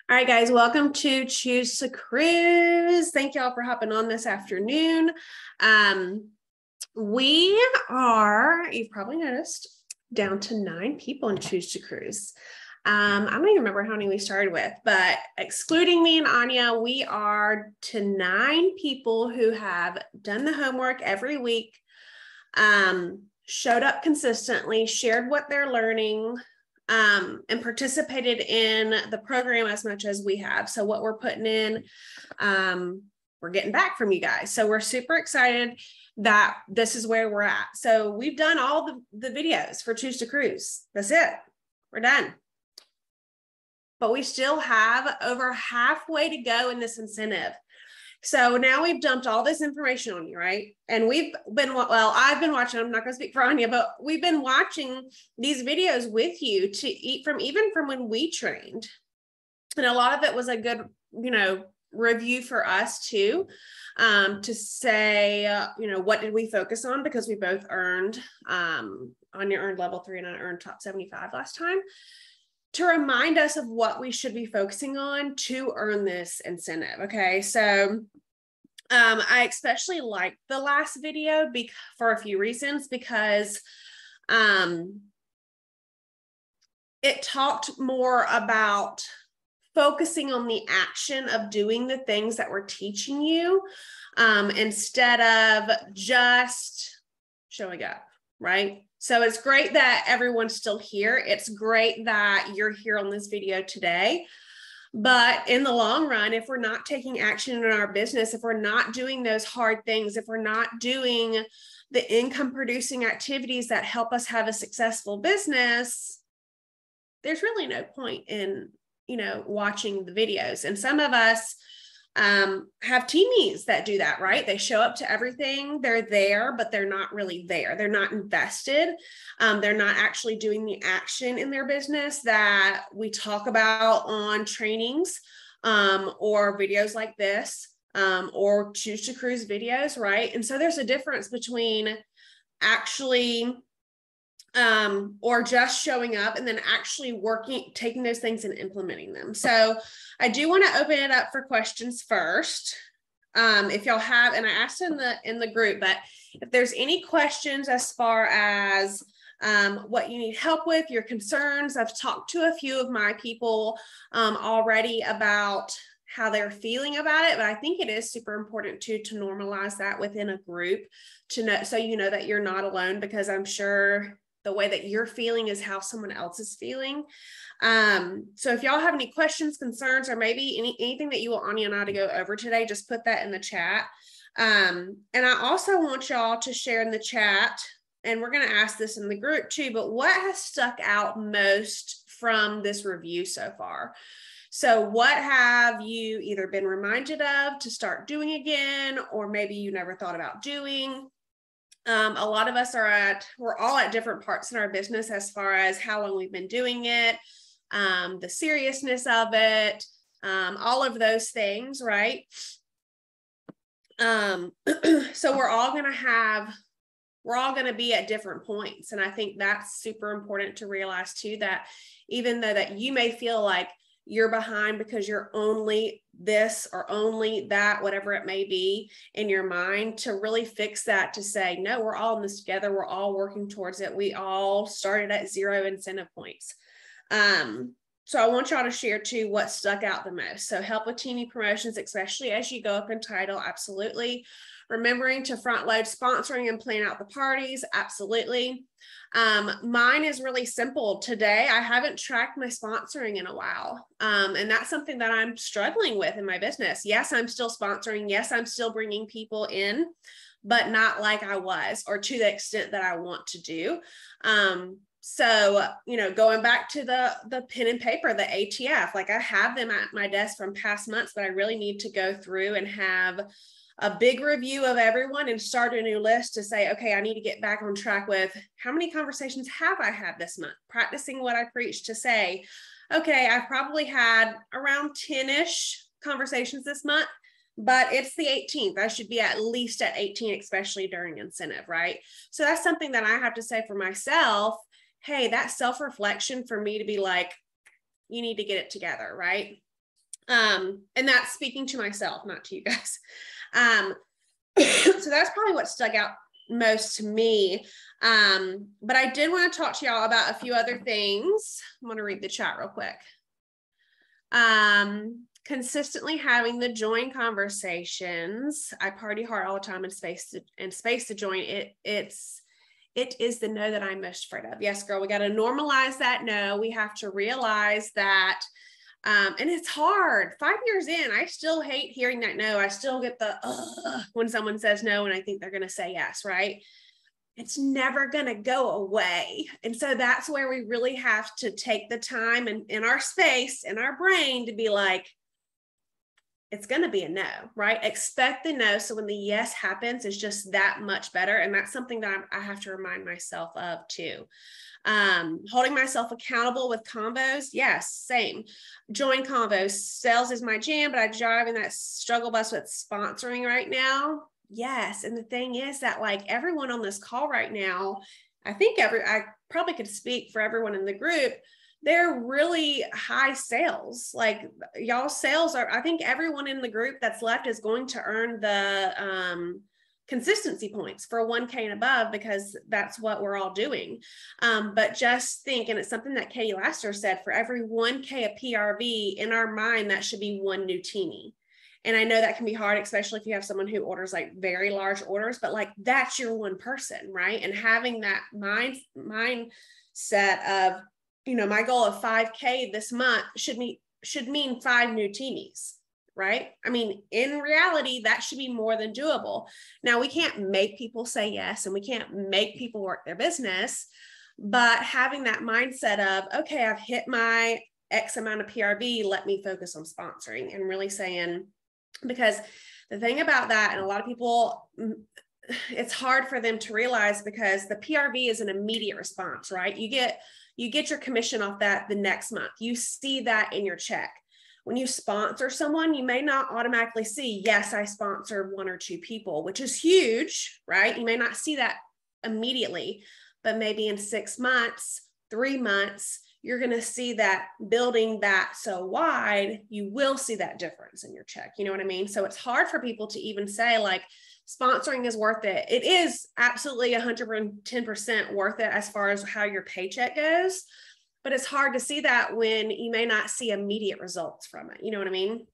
All right, guys, welcome to Choose to Cruise. Thank y'all for hopping on this afternoon. We are, you've probably noticed, down to 9 people in Choose to Cruise. I don't even remember how many we started with, but excluding me and Anya, we are to 9 people who have done the homework every week, showed up consistently, shared what they're learning, and participated in the program as much as we have. So what we're putting in, we're getting back from you guys. So we're super excited that this is where we're at. So we've done all the videos for Choose to Cruise. That's it. We're done. But we still have over halfway to go in this incentive. So now we've dumped all this information on you, right? And we've been, well, I've been watching, I'm not going to speak for Anya, but we've been watching these videos with you to eat from, even from when we trained. And a lot of it was a good, review for us too, to say, what did we focus on? Because we both earned, Anya earned level 3 and I earned top 75 last time, to remind us of what we should be focusing on to earn this incentive. Okay. So, I especially liked the last video for a few reasons, because, it talked more about focusing on the action of doing the things that we're teaching you, instead of just showing up, right? So it's great that everyone's still here. It's great that you're here on this video today. But in the long run, if we're not taking action in our business, if we're not doing those hard things, if we're not doing the income producing activities that help us have a successful business, there's really no point in, watching the videos. And some of us have teamies that do that, right? They show up to everything. They're there, but they're not really there. They're not invested. They're not actually doing the action in their business that we talk about on trainings, or videos like this, or Choose to Cruise videos, right? And so there's a difference between actually or just showing up and then actually working, taking those things and implementing them. So I do want to open it up for questions first. If y'all have, and I asked in the group, but if there's any questions as far as what you need help with, your concerns. I've talked to a few of my people already about how they're feeling about it, but I think it is super important to normalize that within a group, to know, so you know that you're not alone, because I'm sure the way that you're feeling is how someone else is feeling. So if y'all have any questions, concerns, or maybe anything that you want Anya and I to go over today, just put that in the chat. And I also want y'all to share in the chat, and we're going to ask this in the group too, but what has stuck out most from this review so far? So what have you either been reminded of to start doing again, or maybe you never thought about doing? A lot of us we're all at different parts in our business as far as how long we've been doing it, the seriousness of it, all of those things, right? So we're all going to be at different points. And I think that's super important to realize too, that even though that you may feel like you're behind because you're only this or only that, whatever it may be in your mind, to really fix that, to say, no, we're all in this together. We're all working towards it. We all started at 0 incentive points. So I want y'all to share too what stuck out the most. So help with teaming promotions, especially as you go up in title. Absolutely. Remembering to front load sponsoring and plan out the parties. Absolutely. Mine is really simple. Today, I haven't tracked my sponsoring in a while. And that's something that I'm struggling with in my business. Yes, I'm still sponsoring. Yes, I'm still bringing people in, but not like I was, or to the extent that I want to do. So, going back to the pen and paper, the ATF, like I have them at my desk from past months, but I really need to go through and have a big review of everyone and start a new list to say, okay, I need to get back on track with how many conversations have I had this month, practicing what I preach, to say, okay, I've probably had around 10-ish conversations this month, but it's the 18th. I should be at least at 18, especially during incentive, right? So that's something that I have to say for myself. Hey, that self-reflection for me to be like, you need to get it together, right? And that's speaking to myself, not to you guys. So that's probably what stuck out most to me. But I did want to talk to y'all about a few other things. I'm going to read the chat real quick. Consistently having the join conversations. I party hard all the time and space to join. It is the no that I'm most afraid of. Yes, girl, we got to normalize that no. We have to realize that, and it's hard. 5 years in, I still hate hearing that no. I still get the when someone says no and I think they're going to say yes, right? It's never going to go away. And so that's where we really have to take the time and in our space, in our brain, to be like, it's going to be a no, right? Expect the no. So when the yes happens, it's just that much better. And that's something that I have to remind myself of too. Holding myself accountable with combos. Yes, same. Join combos. Sales is my jam, but I drive in that struggle bus with sponsoring right now. Yes. And the thing is that like everyone on this call right now, I probably could speak for everyone in the group. They're really high sales. Like y'all sales are, I think everyone in the group that's left is going to earn the consistency points for 1K and above, because that's what we're all doing. But just think, and it's something that Katie Laster said, for every 1K of PRV in our mind, that should be one new teenie. And I know that can be hard, especially if you have someone who orders like very large orders, but like that's your one person, right? And having that mindset of, you know, my goal of 5K this month should mean 5 new teenies, right? I mean, in reality, that should be more than doable. Now, we can't make people say yes, and we can't make people work their business, but having that mindset of, okay, I've hit my X amount of PRV, let me focus on sponsoring, and really saying, because the thing about that, and a lot of people, it's hard for them to realize, because the PRV is an immediate response, right? You get your commission off that the next month. You see that in your check. When you sponsor someone, you may not automatically see, yes, I sponsored 1 or 2 people, which is huge, right? You may not see that immediately, but maybe in 6 months, 3 months, you're going to see that building that so wide, you will see that difference in your check. You know what I mean? So it's hard for people to even say like, sponsoring is worth it. It is absolutely 110% worth it as far as how your paycheck goes, but it's hard to see that when you may not see immediate results from it. You know what I mean?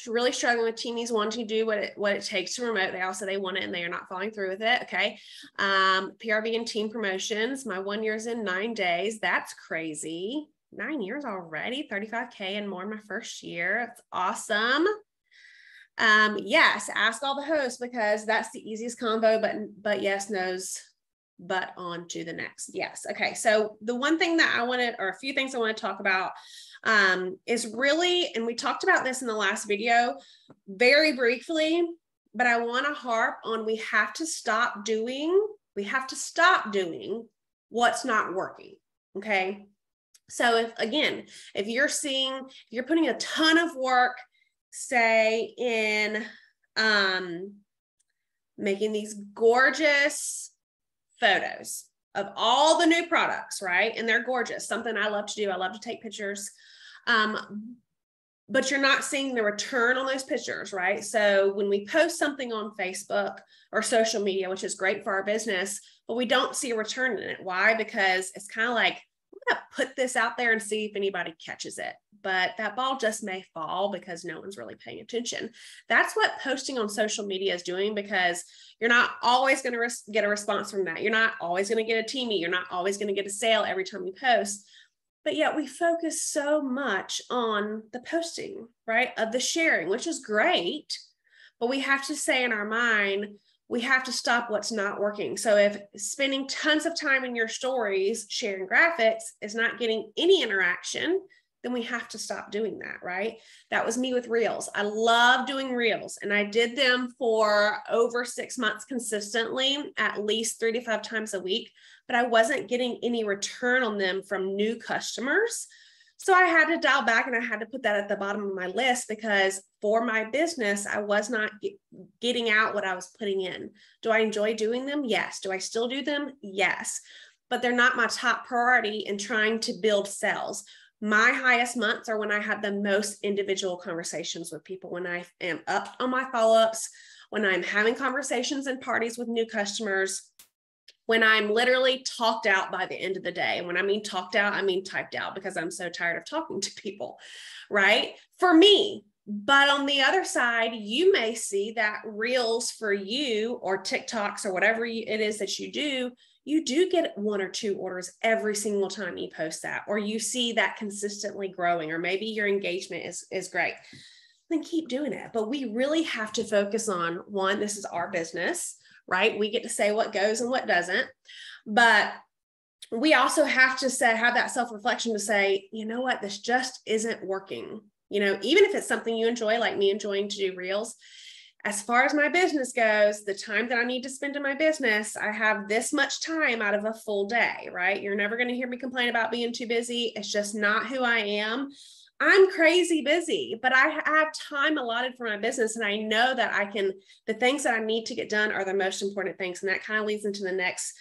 Really struggling with teenies wanting to do what it takes to remote. They also, they want it and they are not following through with it. Okay. PRV and team promotions. My 1 year's in 9 days. That's crazy. 9 years already, 35K and more in my first year. That's awesome. Yes, ask all the hosts, because that's the easiest combo, but yes, no's, but on to the next. Yes. Okay. So the one thing that or a few things I want to talk about, is really, and we talked about this in the last video very briefly, but I want to harp on, we have to stop doing what's not working. Okay. So if you're putting a ton of work, say in, making these gorgeous photos of all the new products, right? And they're gorgeous. Something I love to do. I love to take pictures. But you're not seeing the return on those pictures, right? So when we post something on Facebook or social media, which is great for our business, but we don't see a return in it. Why? Because it's kind of like, I'm going to put this out there and see if anybody catches it. But that ball just may fall because no one's really paying attention. That's what posting on social media is doing, because you're not always going to get a response from that. You're not always going to get a teamie. You're not always going to get a sale every time you post. But yet we focus so much on the posting, right? Of the sharing, which is great. But we have to say in our mind, we have to stop what's not working. So if spending tons of time in your stories sharing graphics is not getting any interaction, then we have to stop doing that, right? That was me with Reels. I love doing Reels, and I did them for over 6 months consistently, at least 3 to 5 times a week, but I wasn't getting any return on them from new customers. So I had to dial back, and I had to put that at the bottom of my list, because for my business, I was not getting out what I was putting in. Do I enjoy doing them? Yes. Do I still do them? Yes. But they're not my top priority in trying to build sales. My highest months are when I have the most individual conversations with people, when I am up on my follow-ups, when I'm having conversations and parties with new customers, when I'm literally talked out by the end of the day. And when I mean talked out, I mean typed out, because I'm so tired of talking to people, right? For me. But on the other side, you may see that Reels for you, or TikToks, or whatever it is that you do get 1 or 2 orders every single time you post that, or you see that consistently growing, or maybe your engagement is great. Then keep doing it. But we really have to focus on, one, this is our business, right? We get to say what goes and what doesn't. But we also have to have that self-reflection to say, you know what, this just isn't working. You know, even if it's something you enjoy, like me enjoying to do Reels, as far as my business goes, the time that I need to spend in my business, I have this much time out of a full day, right? You're never going to hear me complain about being too busy. It's just not who I am. I'm crazy busy, but I have time allotted for my business. And I know that the things that I need to get done are the most important things. And that kind of leads into the next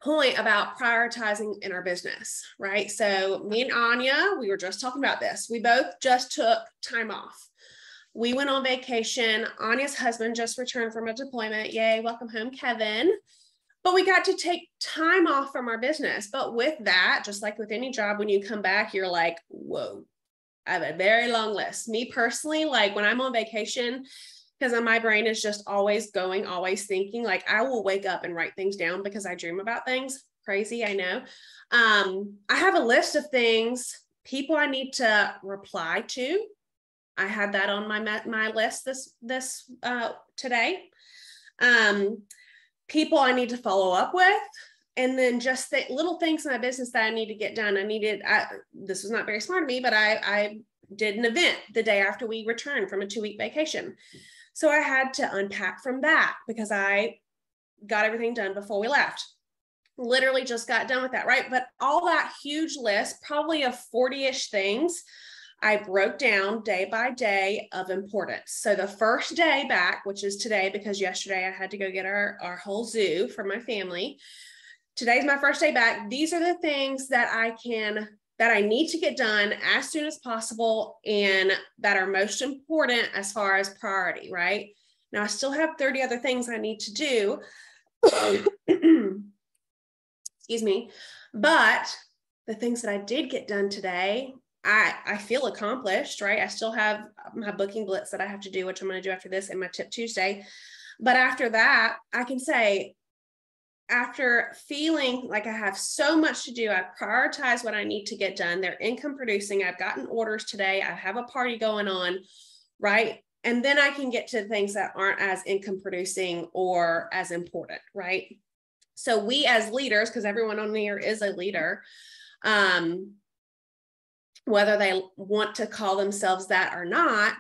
point about prioritizing in our business, right? So me and Anya, we were just talking about this. We both just took time off. We went on vacation. Anya's husband just returned from a deployment. Yay, welcome home, Kevin. But we got to take time off from our business. But with that, just like with any job, when you come back, you're like, whoa, I have a very long list. Me personally, like when I'm on vacation, because my brain is just always going, always thinking, like I will wake up and write things down because I dream about things. Crazy, I know. I have a list of things, people I need to reply to. I had that on my list this today. People I need to follow up with, and then just the little things in my business that I need to get done. This was not very smart of me, but I did an event the day after we returned from a 2-week vacation. So I had to unpack from that because I got everything done before we left. Literally just got done with that, right? But all that huge list, probably of 40-ish things, I broke down day by day of importance. So the first day back, which is today, because yesterday I had to go get our whole zoo for my family. Today's my first day back. These are the things that I need to get done as soon as possible and that are most important as far as priority, right? Now I still have 30 other things I need to do. Excuse me. But the things that I did get done today, I feel accomplished, right? I still have my booking blitz that I have to do, which I'm going to do after this, and my Tip Tuesday. But after that, I can say, after feeling like I have so much to do, I prioritize what I need to get done. They're income producing. I've gotten orders today. I have a party going on, right? And then I can get to things that aren't as income producing or as important, right? So we as leaders, because everyone on here is a leader, whether they want to call themselves that or not,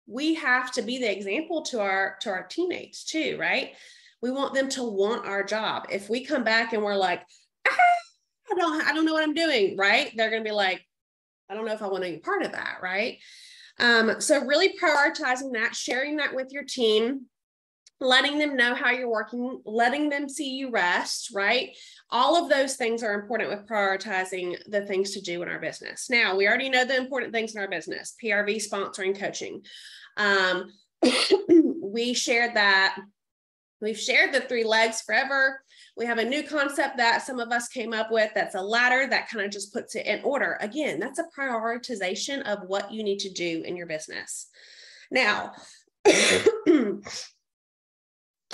we have to be the example to our teammates too, right? We want them to want our job. If we come back and we're like, I don't know what I'm doing, right? They're going to be like, I don't know if I want to be part of that, right? So really prioritizing that, sharing that with your team, letting them know how you're working, letting them see you rest, right? All of those things are important with prioritizing the things to do in our business. Now, we already know the important things in our business: PRV, sponsoring, coaching. We shared that. We've shared the 3 legs forever. We have a new concept that some of us came up with that's a ladder that kind of just puts it in order. Again, that's a prioritization of what you need to do in your business. Now,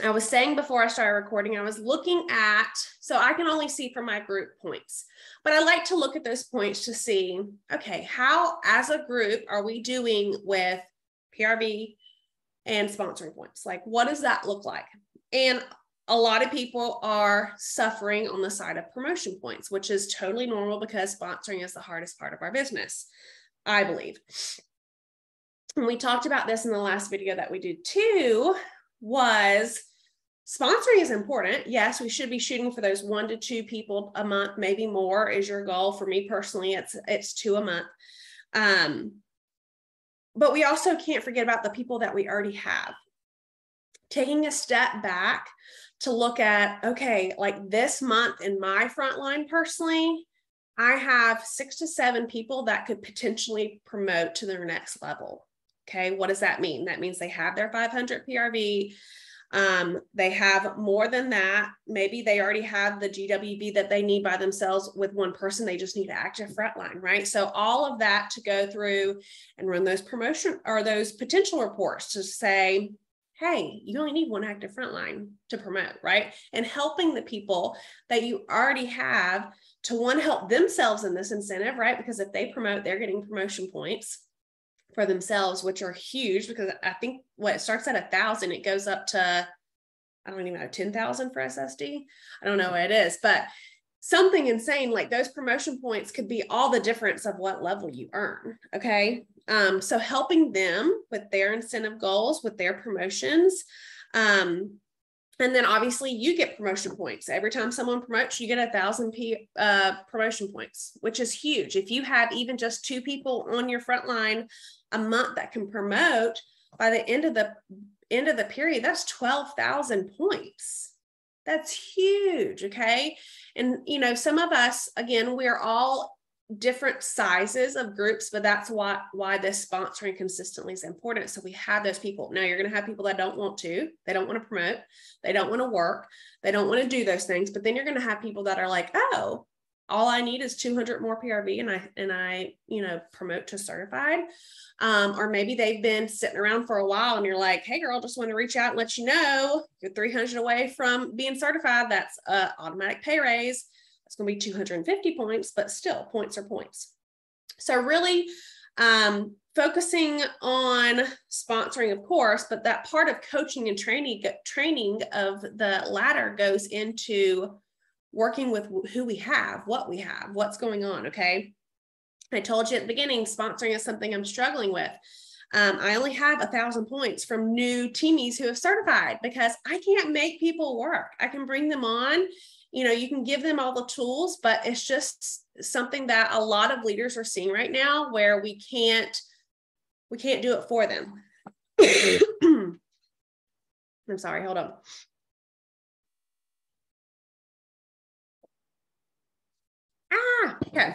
I was saying before I started recording, I was looking at, so I can only see from my group points, but I like to look at those points to see, okay, how as a group are we doing with PRV and sponsoring points? Like, what does that look like? And a lot of people are suffering on the side of promotion points, which is totally normal because sponsoring is the hardest part of our business, I believe. And we talked about this in the last video that we did too, was sponsoring is important. Yes, we should be shooting for those 1 to 2 people a month, maybe more is your goal. For me personally, it's 2 a month. But we also can't forget about the people that we already have. Taking a step back to look at, okay, like this month in my front line personally, I have 6 to 7 people that could potentially promote to their next level. Okay. What does that mean? That means they have their 500 PRV. They have more than that. Maybe they already have the GWB that they need by themselves with one person. They just need to active frontline, right? So all of that to go through and run those promotion or those potential reports to say, hey, you only need one active frontline to promote, right? And helping the people that you already have to one, help themselves in this incentive, right? Because if they promote, they're getting promotion points for themselves, which are huge, because I think what it starts at 1,000, it goes up to, I don't even know, 10,000 for SSD. I don't know what it is, but something insane. Like those promotion points could be all the difference of what level you earn. Okay. So helping them with their incentive goals, with their promotions. And then obviously you get promotion points. Every time someone promotes, you get 1,000 promotion points, which is huge. If you have even just 2 people on your front line a month that can promote, by the end of the period, that's 12,000 points. That's huge. Okay. And, some of us, again, we're all different sizes of groups, but that's why this sponsoring consistently is important. So we have those people. Now you're going to have people that don't want to, they don't want to promote, they don't want to work, they don't want to do those things. But then you're going to have people that are like, oh, all I need is 200 more PRV and I promote to certified. Or maybe they've been sitting around for a while and you're like, hey girl, just want to reach out and let you know you're 300 away from being certified. That's an automatic pay raise. It's going to be 250 points, but still points are points. So really focusing on sponsoring, of course, but that part of coaching and training of the ladder goes into working with who we have, what's going on. Okay. I told you at the beginning, sponsoring is something I'm struggling with. I only have 1,000 points from new teamies who have certified because I can't make people work. I can bring them on. You can give them all the tools, but it's just something that a lot of leaders are seeing right now where we can't do it for them. I'm sorry, hold on. Okay.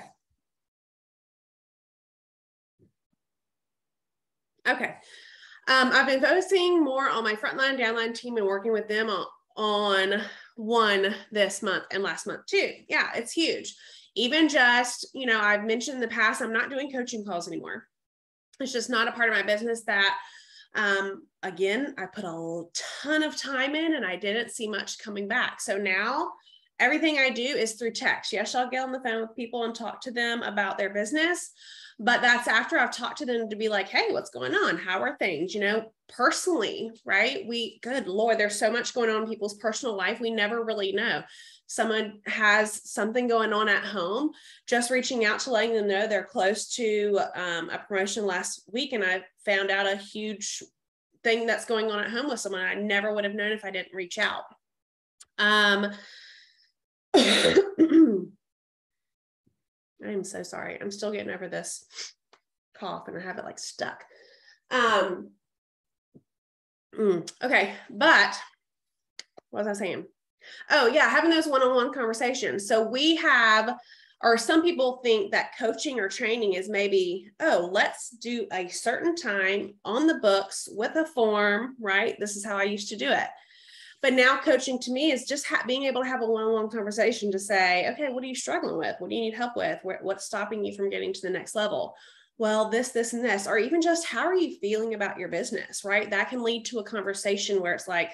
Okay. I've been focusing more on my frontline, downline team and working with them on one this month and last month too. Yeah, it's huge. Even just, I've mentioned in the past, I'm not doing coaching calls anymore. It's just not a part of my business that, again, I put a ton of time in and I didn't see much coming back. So now everything I do is through text. Yes, I'll get on the phone with people and talk to them about their business, but that's after I've talked to them to be like, hey, what's going on? How are things? Personally, right? Good Lord, there's so much going on in people's personal life. We never really know. Someone has something going on at home, just reaching out to letting them know they're close to a promotion last week. And I found out a huge thing that's going on at home with someone I never would have known if I didn't reach out. I'm so sorry. I'm still getting over this cough and I have it like stuck. Okay. But what was I saying? Oh yeah. Having those one-on-one conversations. So or some people think that coaching or training is maybe, oh, let's do a certain time on the books with a form, right? This is how I used to do it. But now coaching to me is just being able to have a one-on-one conversation to say, okay, what are you struggling with? What do you need help with? What's stopping you from getting to the next level? Well, this, and this, or even just how are you feeling about your business, right? That can lead to a conversation where it's like,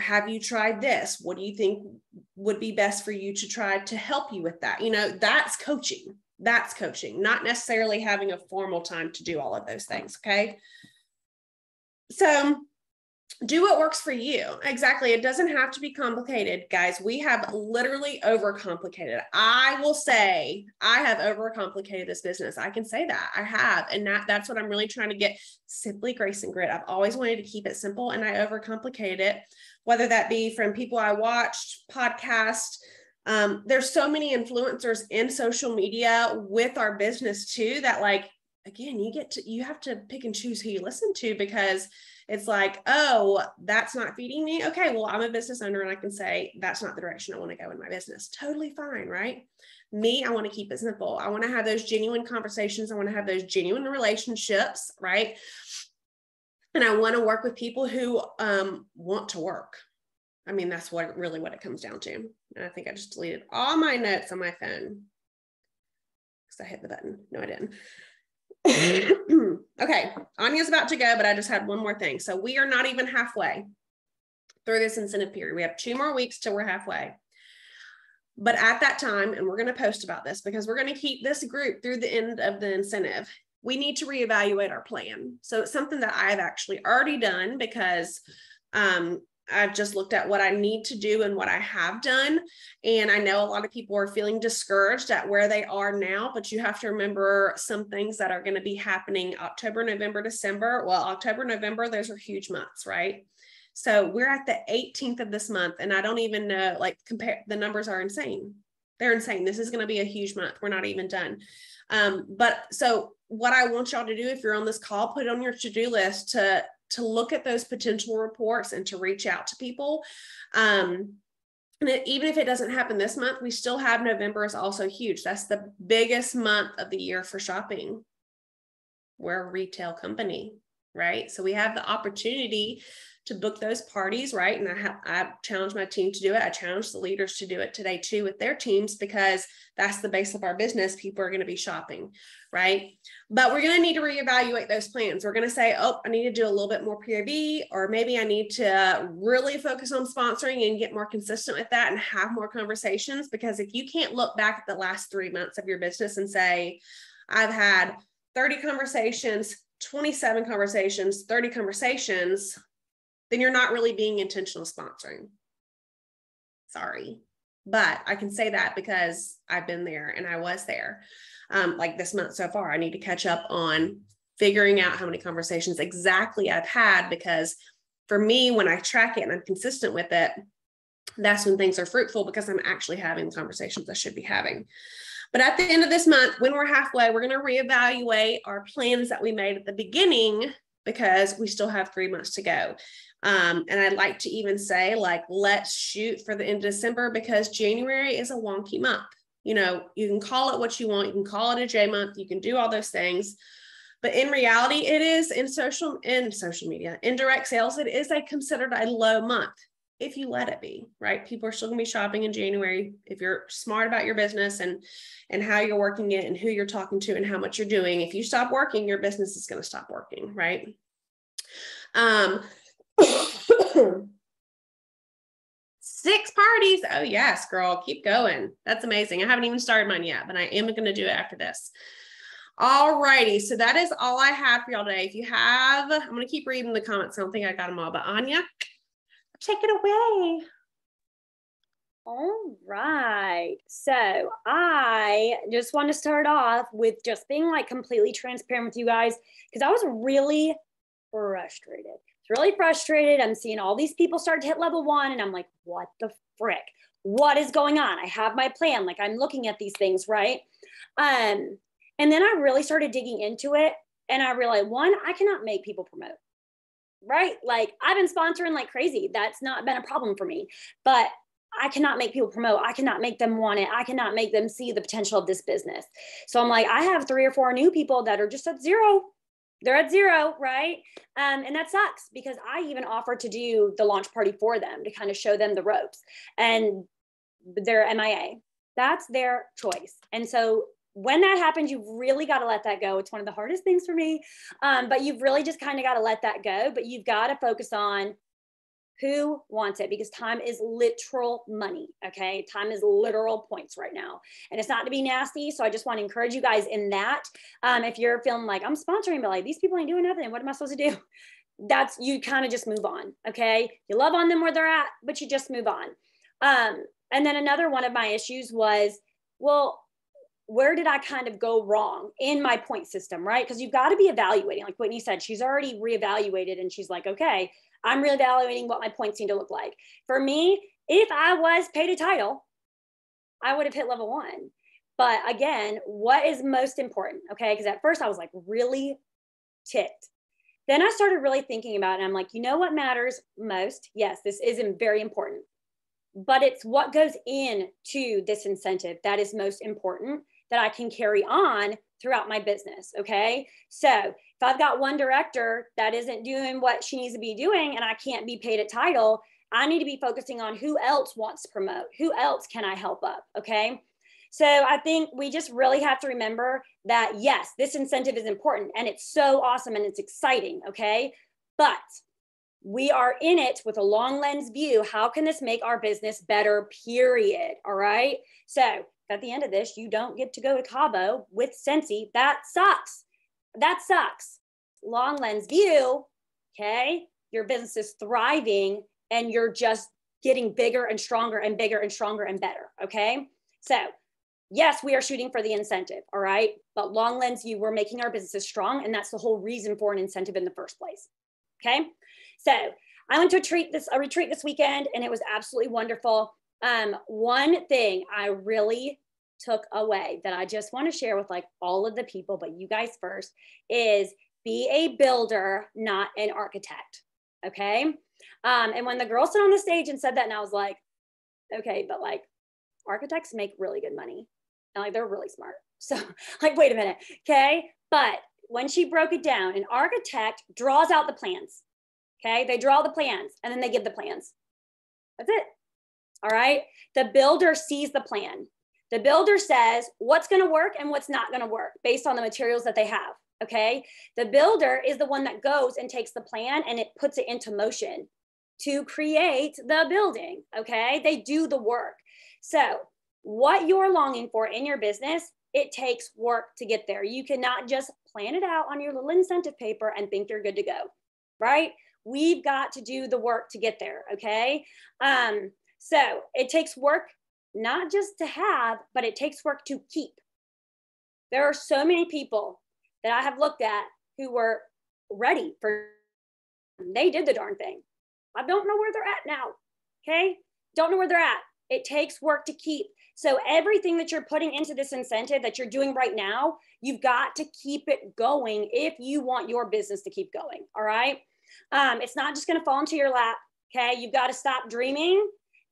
have you tried this? What do you think would be best for you to try to help you with that? That's coaching. That's coaching, not necessarily having a formal time to do all of those things. Okay. So do what works for you. Exactly. It doesn't have to be complicated, guys. We have literally overcomplicated. I will say I have overcomplicated this business. I can say that I have. And that's what I'm really trying to get. Simply grace and grit. I've always wanted to keep it simple and I overcomplicated it, whether that be from people I watched, podcasts. There's so many influencers in social media with our business too, that like again, you have to pick and choose who you listen to, because it's like, oh, that's not feeding me. Okay, well, I'm a business owner and I can say that's not the direction I want to go in my business. Totally fine, right? Me, I want to keep it simple. I want to have those genuine conversations. I want to have those genuine relationships, right? And I want to work with people who want to work. I mean, that's what it comes down to. And I think I just deleted all my notes on my phone because I hit the button. No, I didn't. Okay, Anya's about to go, but I just had one more thing. So we are not even halfway through this incentive period. We have 2 more weeks till we're halfway. But at that time, and we're going to post about this because we're going to keep this group through the end of the incentive, we need to reevaluate our plan. So it's something that I've actually already done, because I've just looked at what I need to do and what I have done. And I know a lot of people are feeling discouraged at where they are now, but you have to remember some things that are going to be happening October, November, December. Well, October, November, those are huge months, right? So we're at the 18th of this month, and I don't even know, like, the numbers are insane. They're insane. This is going to be a huge month. We're not even done. But so what I want y'all to do, if you're on this call, put it on your to-do list to look at those potential reports and to reach out to people. And even if it doesn't happen this month, we still have November is also huge. That's the biggest month of the year for shopping. We're a retail company, right? So we have the opportunity to book those parties, right? And I challenge my team to do it. I challenge the leaders to do it today too with their teams, because that's the base of our business. People are going to be shopping, right? But we're going to need to reevaluate those plans. We're going to say, oh, I need to do a little bit more PRV, or maybe I need to really focus on sponsoring and get more consistent with that and have more conversations. Because if you can't look back at the last 3 months of your business and say, I've had 30 conversations, 27 conversations, 30 conversations, then you're not really being intentional sponsoring. Sorry. But I can say that because I've been there and I was there. Like this month so far, I need to catch up on figuring out how many conversations exactly I've had, because for me, when I track it and I'm consistent with it, that's when things are fruitful, because I'm actually having the conversations I should be having. But at the end of this month, when we're halfway, we're going to reevaluate our plans that we made at the beginning, because we still have 3 months to go. And I'd like to even say, like, let's shoot for the end of December, because January is a wonky month. You know, you can call it what you want. You can call it a J month. You can do all those things. But in reality, it is in social media, indirect sales, it is considered a low month if you let it be, right? People are still going to be shopping in January. If you're smart about your business and how you're working it and who you're talking to and how much you're doing, if you stop working, your business is going to stop working, right? 6 parties. Oh yes, girl, keep going. That's amazing. I haven't even started mine yet, but I am going to do it after this. All righty. So that is all I have for y'all today. If you have, I'm going to keep reading the comments. I don't think I got them all, but Anya, take it away. All right. So I just want to start off with just being like completely transparent with you guys, because I was really frustrated. It's really frustrated. I'm seeing all these people start to hit level 1 and I'm like, what the frick? What is going on? I have my plan. Like, I'm looking at these things, right? And then I really started digging into it, and I realized, one, I cannot make people promote, right? Like, I've been sponsoring like crazy. That's not been a problem for me, but I cannot make people promote. I cannot make them want it. I cannot make them see the potential of this business. So I'm like, I have 3 or 4 new people that are just at 0. They're at 0, right? And that sucks, because I even offered to do the launch party for them to kind of show them the ropes, and they're MIA. That's their choice. And so when that happens, you've really got to let that go. It's one of the hardest things for me, but you've really just kind of got to let that go. But you've got to focus on who wants it, because time is literal money. Okay. Time is literal points right now. And it's not to be nasty. So I just want to encourage you guys in that. If you're feeling like I'm sponsoring, but like these people ain't doing nothing, what am I supposed to do? That's, you kind of just move on. Okay. You love on them where they're at, but you just move on. And then another one of my issues was, well, where did I kind of go wrong in my point system, right? Because you've got to be evaluating. Like Whitney said, she's already reevaluated, and she's like, okay, I'm reevaluating what my points need to look like. For me, if I was paid a title, I would have hit level 1. But again, what is most important? Okay. Because at first I was like really ticked. Then I started really thinking about it. And I'm like, you know what matters most? Yes, this isn't very important, but it's what goes into this incentive that is most important that I can carry on throughout my business. Okay. So if I've got one director that isn't doing what she needs to be doing and I can't be paid a title, I need to be focusing on who else wants to promote, who else can I help up. Okay. So I think we just really have to remember that, yes, this incentive is important and it's so awesome and it's exciting. Okay. But we are in it with a long lens view. How can this make our business better, period? All right. So at the end of this, you don't get to go to Cabo with Scentsy. That sucks. That sucks. Long lens view. Okay. Your business is thriving and you're just getting bigger and stronger and bigger and stronger and better. Okay. So yes, we are shooting for the incentive. All right. But long lens view, we're making our businesses strong. And that's the whole reason for an incentive in the first place. Okay. So I went to a retreat this weekend and it was absolutely wonderful. One thing I really took away that I just want to share with like all of the people, but you guys first, is be a builder, not an architect. Okay. And when the girl stood on the stage and said that, and I was like, okay, but like architects make really good money and like they're really smart. So like, wait a minute. Okay. But when she broke it down, an architect draws out the plans. Okay. They draw the plans and then they give the plans. That's it. All right. The builder sees the plan. The builder says what's going to work and what's not going to work based on the materials that they have. Okay. The builder is the one that goes and takes the plan and it puts it into motion to create the building. Okay. They do the work. So what you're longing for in your business, it takes work to get there. You cannot just plan it out on your little incentive paper and think you're good to go. Right. We've got to do the work to get there. Okay. So it takes work, not just to have, but it takes work to keep. There are so many people that I have looked at who were ready for, they did the darn thing. I don't know where they're at now. Okay. Don't know where they're at. It takes work to keep. So everything that you're putting into this incentive that you're doing right now, you've got to keep it going if you want your business to keep going. All right. It's not just going to fall into your lap. Okay. You've got to stop dreaming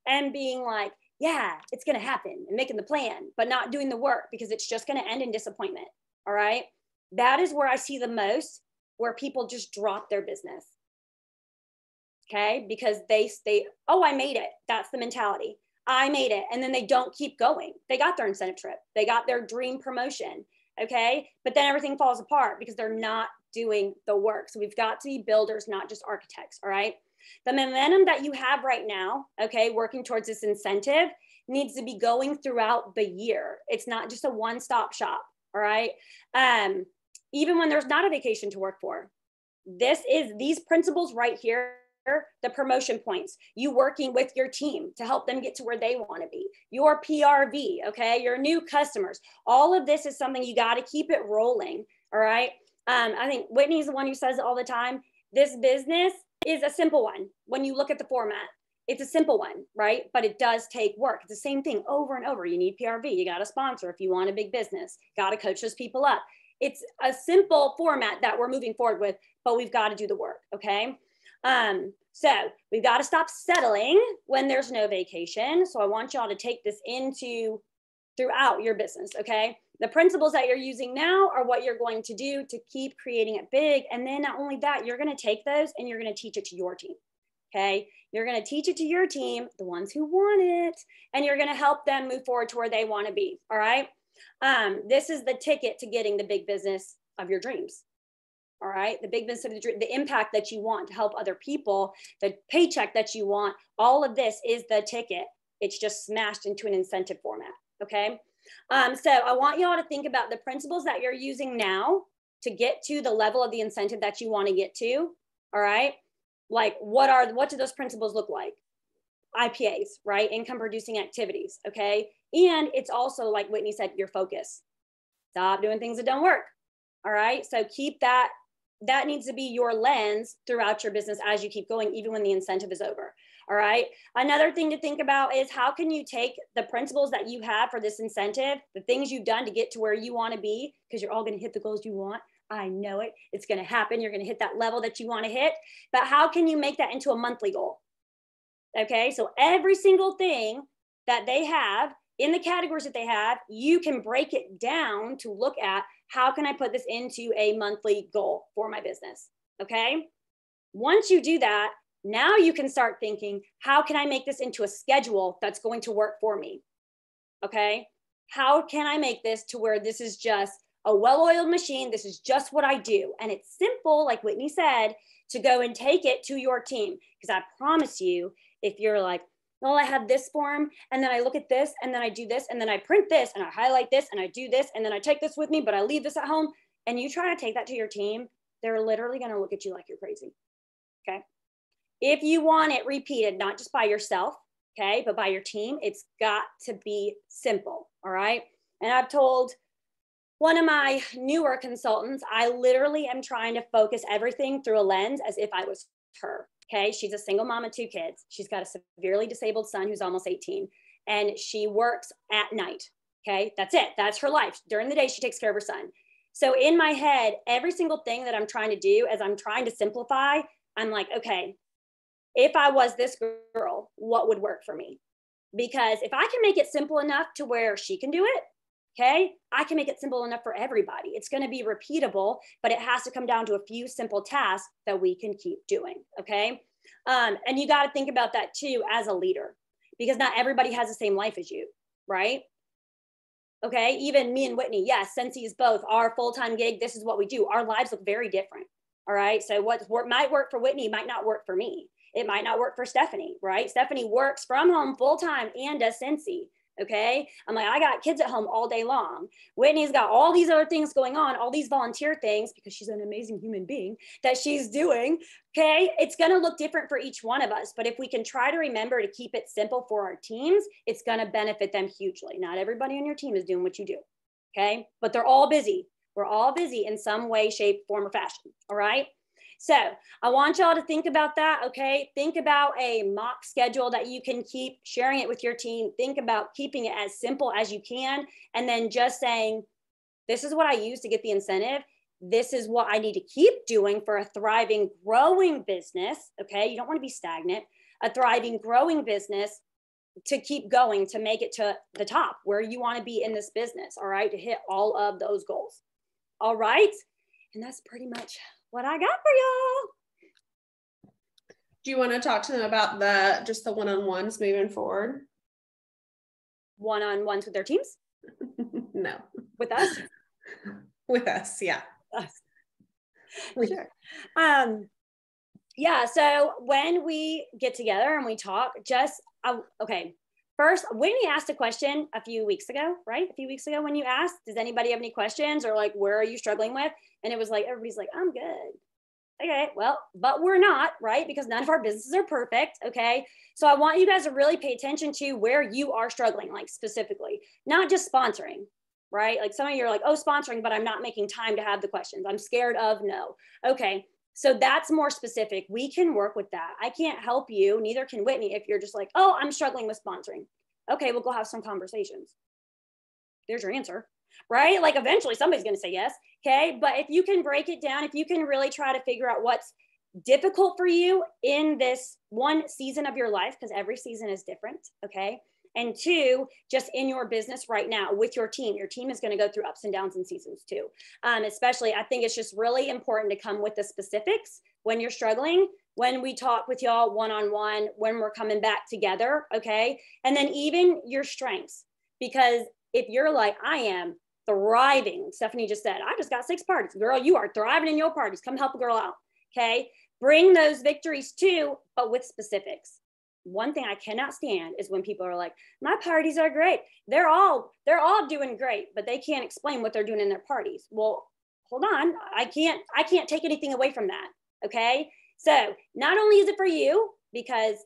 and being like, yeah, it's going to happen and making the plan, but not doing the work because it's just going to end in disappointment. All right. That is where I see the most, where people just drop their business. Okay. Because they, oh, I made it. That's the mentality. I made it. And then they don't keep going. They got their incentive trip. They got their dream promotion. Okay. But then everything falls apart because they're not doing the work. So we've got to be builders, not just architects. All right. The momentum that you have right now, okay, working towards this incentive needs to be going throughout the year. It's not just a one-stop shop. All right. Even when there's not a vacation to work for, these principles right here, the promotion points, you working with your team to help them get to where they want to be, your PRV, okay, your new customers, all of this is something you got to keep it rolling. All right. I think Whitney's the one who says it all the time. This business is a simple one. When you look at the format, it's a simple one, right? But it does take work. It's the same thing over and over. You need PRV. You got a sponsor if you want a big business. Got to coach those people up. It's a simple format that we're moving forward with, but we've got to do the work, okay? So we've got to stop settling when there's no vacation. So I want y'all to take this into throughout your business, okay? The principles that you're using now are what you're going to do to keep creating it big. And then not only that, you're going to take those and you're going to teach it to your team, okay? You're going to teach it to your team, the ones who want it, and you're going to help them move forward to where they want to be, all right? This is the ticket to getting the big business of your dreams. All right. The big business of the impact that you want to help other people, the paycheck that you want, all of this is the ticket. It's just smashed into an incentive format. Okay. So I want y'all to think about the principles that you're using now to get to the level of the incentive that you want to get to. All right. Like what do those principles look like? IPAs, right? Income producing activities. Okay. And it's also, like Whitney said, your focus. Stop doing things that don't work. All right. So keep that needs to be your lens throughout your business as you keep going, even when the incentive is over. All right. Another thing to think about is how can you take the principles that you have for this incentive, the things you've done to get to where you want to be, because you're all going to hit the goals you want. I know it. It's going to happen. You're going to hit that level that you want to hit. But how can you make that into a monthly goal? Okay. So every single thing that they have in the categories that they have, you can break it down to look at how can I put this into a monthly goal for my business? Okay. Once you do that, now you can start thinking, how can I make this into a schedule that's going to work for me? Okay. How can I make this to where this is just a well-oiled machine? This is just what I do. And it's simple, like Whitney said, to go and take it to your team. Because I promise you, if you're like, well, I have this form, and then I look at this, and then I do this, and then I print this, and I highlight this, and I do this, and then I take this with me, but I leave this at home, and you try to take that to your team, they're literally going to look at you like you're crazy. Okay. If you want it repeated, not just by yourself, okay, but by your team, it's got to be simple. All right. And I've told one of my newer consultants, I literally am trying to focus everything through a lens as if I was her. Okay. She's a single mom of 2 kids. She's got a severely disabled son who's almost 18, and she works at night. Okay. That's it. That's her life. During the day, she takes care of her son. So in my head, every single thing that I'm trying to do as I'm trying to simplify, I'm like, okay, if I was this girl, what would work for me? Because if I can make it simple enough to where she can do it, okay, I can make it simple enough for everybody. It's going to be repeatable, but it has to come down to a few simple tasks that we can keep doing. Okay. And you got to think about that too as a leader, because not everybody has the same life as you, right? Okay. Even me and Whitney, yes, Scentsy is both our full-time gig. This is what we do. Our lives look very different. All right. So what might work for Whitney might not work for me. It might not work for Stephanie, right? Stephanie works from home full-time and does Scentsy. Okay. I'm like, I got kids at home all day long. Whitney's got all these other things going on, all these volunteer things, because she's an amazing human being that she's doing. Okay. It's going to look different for each one of us. But if we can try to remember to keep it simple for our teams, it's going to benefit them hugely. Not everybody on your team is doing what you do. Okay. But they're all busy. We're all busy in some way, shape, form, or fashion. All right. So I want y'all to think about that, okay? Think about a mock schedule that you can keep sharing it with your team. Think about keeping it as simple as you can, and then just saying, this is what I use to get the incentive. This is what I need to keep doing for a thriving, growing business, okay? You don't want to be stagnant. A thriving, growing business to keep going, to make it to the top where you want to be in this business, all right? To hit all of those goals, all right? And that's pretty much what I got for y'all. Do you want to talk to them about just the one-on-ones moving forward? One-on-ones with their teams? No. With us? With us, yeah. Us. Sure. Yeah, so when we get together and we talk, okay. First, Whitney asked a question a few weeks ago, right? A few weeks ago when you asked, does anybody have any questions, or like, where are you struggling with? And it was like, everybody's like, I'm good. Okay, well, but we're not, right? Because none of our businesses are perfect, okay? So I want you guys to really pay attention to where you are struggling, like specifically, not just sponsoring, right? Like some of you are like, oh, sponsoring, but I'm not making time to have the questions. I'm scared of no. Okay, so that's more specific. We can work with that. I can't help you, neither can Whitney, if you're just like, oh, I'm struggling with sponsoring. Okay, we'll go have some conversations. There's your answer, right? Like eventually somebody's going to say yes. Okay. But if you can break it down, if you can really try to figure out what's difficult for you in this one season of your life, because every season is different. Okay. And 2, just in your business right now with your team is going to go through ups and downs in seasons too. Especially, I think it's just really important to come with the specifics when you're struggling, when we talk with y'all one-on-one, when we're coming back together. Okay. And then even your strengths, because if you're like, I am thriving, Stephanie just said, I just got 6 parties. Girl, you are thriving in your parties. Come help a girl out. Okay. Bring those victories too, but with specifics. One thing I cannot stand is when people are like, my parties are great. They're all doing great, but they can't explain what they're doing in their parties. Well, hold on. I can't take anything away from that. Okay. So not only is it for you, because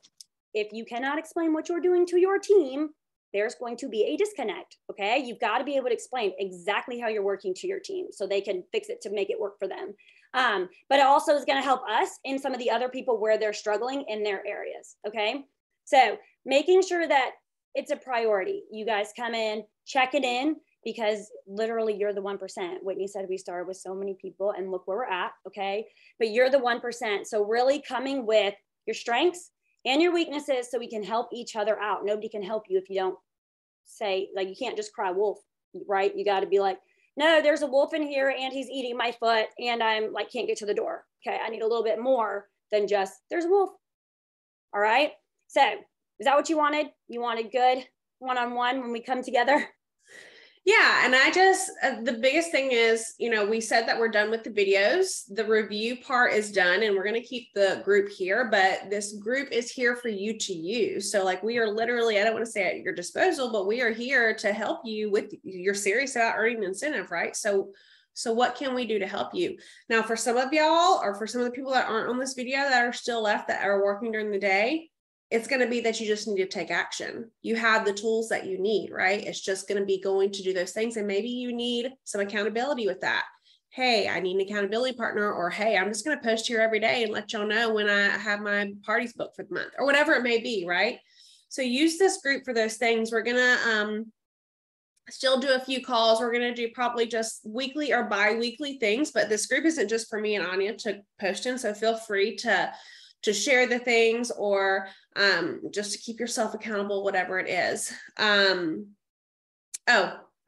if you cannot explain what you're doing to your team, there's going to be a disconnect. Okay. You've got to be able to explain exactly how you're working to your team so they can fix it to make it work for them. But it also is going to help us and some of the other people where they're struggling in their areas. Okay. So making sure that it's a priority. You guys come in, check it in, because literally you're the 1%. Whitney said we started with so many people and look where we're at, okay? But you're the 1%. So really coming with your strengths and your weaknesses so we can help each other out. Nobody can help you if you don't say, like, you can't just cry wolf, right? You got to be like, no, there's a wolf in here and he's eating my foot and I'm like, can't get to the door. Okay, I need a little bit more than just, there's a wolf. All right. So is that what you wanted? You wanted good one-on-one when we come together? Yeah. And I just, the biggest thing is, you know, we said that we're done with the videos. The review part is done and we're going to keep the group here, but this group is here for you to use. So like we are literally, I don't want to say at your disposal, but we are here to help you with, you're serious about earning an incentive, right? So what can we do to help you? Now, for some of y'all, or for some of the people that aren't on this video that are still left that are working during the day, it's going to be that you just need to take action. You have the tools that you need, right? It's just going to be going to do those things. And maybe you need some accountability with that. Hey, I need an accountability partner, or hey, I'm just going to post here every day and let y'all know when I have my parties booked for the month, or whatever it may be, right? So use this group for those things. We're going to still do a few calls. We're going to do probably just weekly or bi-weekly things, but this group isn't just for me and Anya to post in. So feel free to share the things, or just to keep yourself accountable, whatever it is. The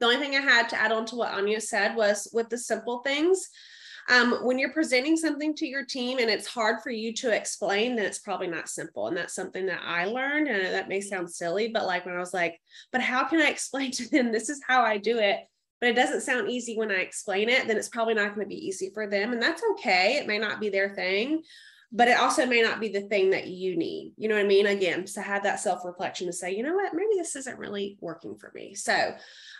only thing I had to add on to what Anya said was with the simple things. When you're presenting something to your team and it's hard for you to explain, then it's probably not simple. And that's something that I learned. And that may sound silly, but like when I was like, but how can I explain to them, this is how I do it, but it doesn't sound easy when I explain it, then it's probably not going to be easy for them. And that's okay. It may not be their thing, but it also may not be the thing that you need. You know what I mean? Again, to have that self-reflection to say, you know what, maybe this isn't really working for me. So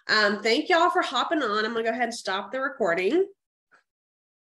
thank y'all for hopping on. I'm going to go ahead and stop the recording.